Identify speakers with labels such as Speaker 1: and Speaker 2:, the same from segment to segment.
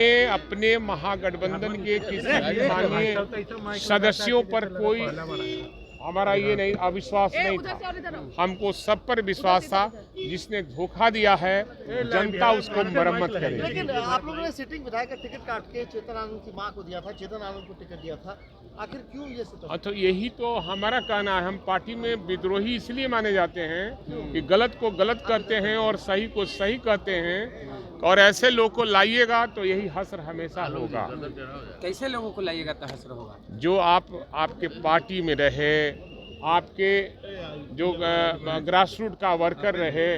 Speaker 1: अपने महागठबंधन के किसी भी माननीय सदस्यों पर कोई हमारा ये नहीं अविश्वास नहीं था। हमको सब पर विश्वास था। जिसने धोखा दिया है जनता उसको मरम्मत करेगी।
Speaker 2: लेकिन आप लोगों ने सिटिंग विधायक का टिकट काट के चेतन आनंद की मां को दिया था, चेतन आनंद को टिकट दिया था, आखिर क्यों ये सिस्टम?
Speaker 1: तो यही तो हमारा कहना है। हम पार्टी में विद्रोही इसलिए माने जाते हैं कि गलत को गलत कहते हैं और सही को सही कहते हैं, और ऐसे लोग को लाइएगा तो यही हश्र हमेशा होगा।
Speaker 3: कैसे लोगों को लाइएगा तो हश्र होगा?
Speaker 1: जो आपके पार्टी में रहे, आपके जो ग्रास रूट का वर्कर रहे,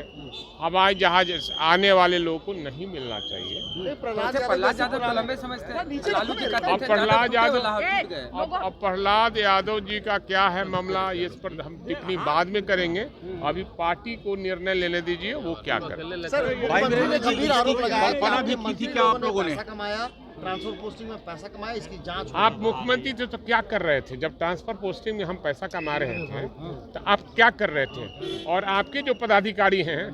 Speaker 1: हवाई जहाज आने वाले लोगों को नहीं मिलना चाहिए।
Speaker 3: प्रहलाद यादव को लंबे समझते हैं। लालू जी का
Speaker 1: अब प्रहलाद यादव जी का क्या है मामला, इस पर हम टिप्पणी बाद में करेंगे। अभी पार्टी को निर्णय लेने दीजिए वो क्या करें।
Speaker 2: सर, मुख्यमंत्री ने गंभीर आरोप लगाया कि आपके मंत्री लोगों ने पैसा कमाया, ट्रांसफर पोस्टिंग में पैसा कमाया, इसकी जांच।
Speaker 1: आप मुख्यमंत्री थे तो क्या कर रहे थे? जब ट्रांसफर पोस्टिंग में हम पैसा कमा रहे थे तो आप क्या कर रहे थे? और आपके जो पदाधिकारी हैं,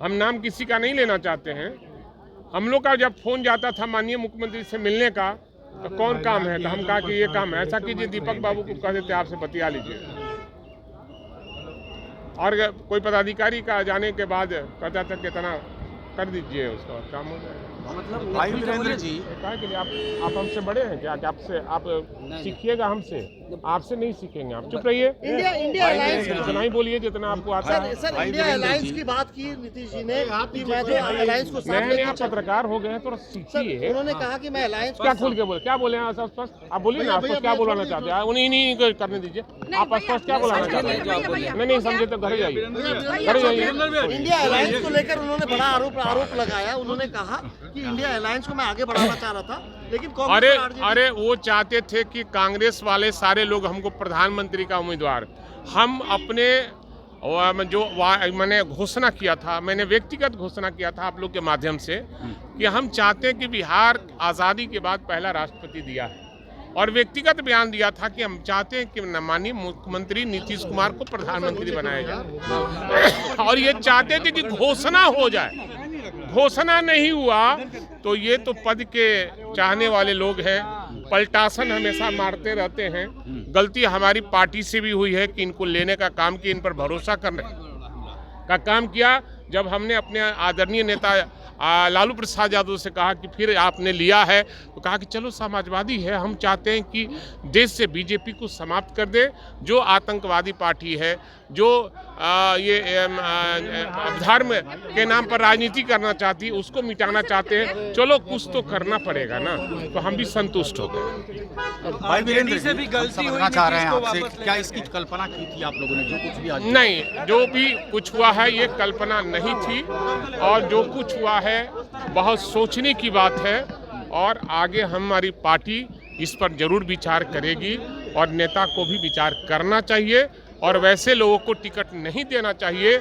Speaker 1: हम नाम किसी का नहीं लेना चाहते हैं, हम लोग का जब फोन जाता था माननीय मुख्यमंत्री से मिलने का तो कौन काम है, तो हम कहा कि ये काम है, ऐसा कीजिए दीपक बाबू को कह देते आपसे बतिया लीजिए। और कोई पदाधिकारी का जाने के बाद कहता था कितना कर दीजिए, उसका काम हो जाएगा।
Speaker 3: मतलब भाई वीरेंद्र जी
Speaker 1: कहा कि आप हमसे बड़े हैं क्या? कि आपसे आप सीखिएगा हमसे? आपसे नहीं सीखेंगे, आप चुप रहिए।
Speaker 2: इंडिया अलायंस
Speaker 1: इतना ही बोलिए जितना आपको आता है।
Speaker 2: सर, इंडिया अलायंस की बात की नीतीश जी ने कि मैं तो अलायंस को साथ
Speaker 1: नए पत्रकार हो गए हैं तो सीखिए।
Speaker 2: उन्होंने कहा कि मैं अलायंस
Speaker 1: क्या खुल के बोले, क्या बोले हैं स्पष्ट? आप बोलिए ना, आपको क्या बुलाना चाहते हैं? उन्हीं नहीं करने दीजिए। आप स्पष्ट क्या बुलाना चाहते हैं? नहीं समझे तो घर जाइए, घर जाइए।
Speaker 2: इंडिया अलायंस को लेकर उन्होंने बड़ा आरोप लगाया। उन्होंने कहा कि इंडिया अलायंस को मैं आगे बढ़ाना चाह रहा था, लेकिन
Speaker 1: अरे वो चाहते थे कि कांग्रेस वाले सारे लोग हमको प्रधानमंत्री का उम्मीदवार, हम अपने जो मैंने घोषणा किया था, मैंने व्यक्तिगत घोषणा किया था आप लोग के माध्यम से कि हम चाहते हैं कि बिहार आज़ादी के बाद पहला राष्ट्रपति दिया है, और व्यक्तिगत बयान दिया था कि हम चाहते हैं कि माननीय मुख्यमंत्री नीतीश कुमार को प्रधानमंत्री बनाया जाए, और ये चाहते थे कि घोषणा हो जाए। घोषणा नहीं हुआ तो ये तो पद के चाहने वाले लोग हैं, पलटासन हमेशा मारते रहते हैं। गलती हमारी पार्टी से भी हुई है कि इनको लेने का काम किया, इन पर भरोसा करने का काम किया। जब हमने अपने आदरणीय नेता लालू प्रसाद यादव से कहा कि फिर आपने लिया है, तो कहा कि चलो समाजवादी है, हम चाहते हैं कि देश से बीजेपी को समाप्त कर दे, जो आतंकवादी पार्टी है, जो ये धर्म के नाम पर राजनीति करना चाहती है, उसको मिटाना चाहते हैं। चलो कुछ तो करना पड़ेगा ना, तो हम भी संतुष्ट हो गए।
Speaker 4: भाई वीरेंद्र से भी गलती समझना चाह रहे हैं आपसे, क्या इसकी कल्पना की थी आप लोगों ने? जो कुछ भी आज
Speaker 1: नहीं, जो भी कुछ हुआ है ये कल्पना नहीं थी, और जो कुछ हुआ है बहुत सोचने की बात है, और आगे हमारी पार्टी इस पर जरूर विचार करेगी, और नेता को भी विचार करना चाहिए, और वैसे लोगों को टिकट नहीं देना चाहिए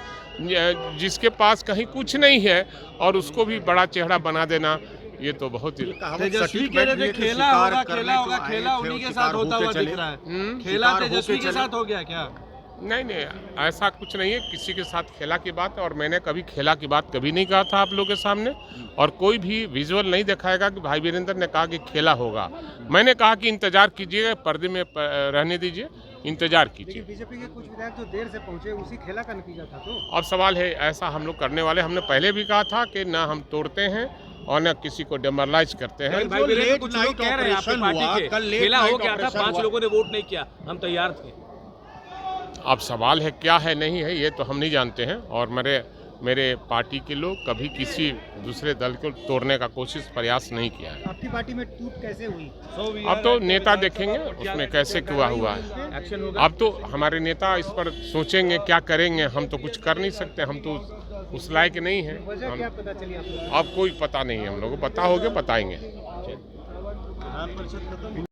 Speaker 1: जिसके पास कहीं कुछ नहीं है, और उसको भी बड़ा चेहरा बना देना, ये तो बहुत ही
Speaker 5: तेजस्वी के लिए खेला उन्हीं के साथ होता हुआ दिख रहा है। खेला तेजस्वी के साथ हो गया क्या?
Speaker 1: नहीं, ऐसा कुछ नहीं है। किसी के साथ खेला की बात, और मैंने कभी खेला की बात कभी नहीं कहा था आप लोगों के सामने, और कोई भी विजुअल नहीं दिखाएगा कि भाई वीरेंद्र ने कहा कि खेला होगा। मैंने कहा कि इंतजार कीजिए, पर्दे में रहने दीजिए, इंतजार कीजिए।
Speaker 5: बीजेपी के कुछ विधायक जो देर से पहुंचे, उसी खेला का नतीजा था। तो
Speaker 1: अब सवाल है, ऐसा हम लोग करने वाले, हमने पहले भी कहा था कि ना हम तोड़ते हैं और न किसी को डेमोरलाइज करते हैं।
Speaker 6: कुछ लोग कह रहे हैं आपकी पार्टी के खेला हो गया था, 5 लोगों ने वोट नहीं किया, हम तैयार थे।
Speaker 1: अब सवाल है क्या है नहीं है ये तो हम नहीं जानते हैं, और मेरे पार्टी के लोग कभी किसी दूसरे दल को तोड़ने का प्रयास नहीं किया है।
Speaker 5: आपकी पार्टी में टूट कैसे हुई?
Speaker 1: अब तो नेता देखेंगे उसमें कैसे हुआ है। अब तो हमारे नेता इस पर सोचेंगे क्या करेंगे, हम तो कुछ कर नहीं सकते, हम तो उस लायक नहीं है। अब कोई पता नहीं है, हम लोगों को पता होगा, बताएंगे।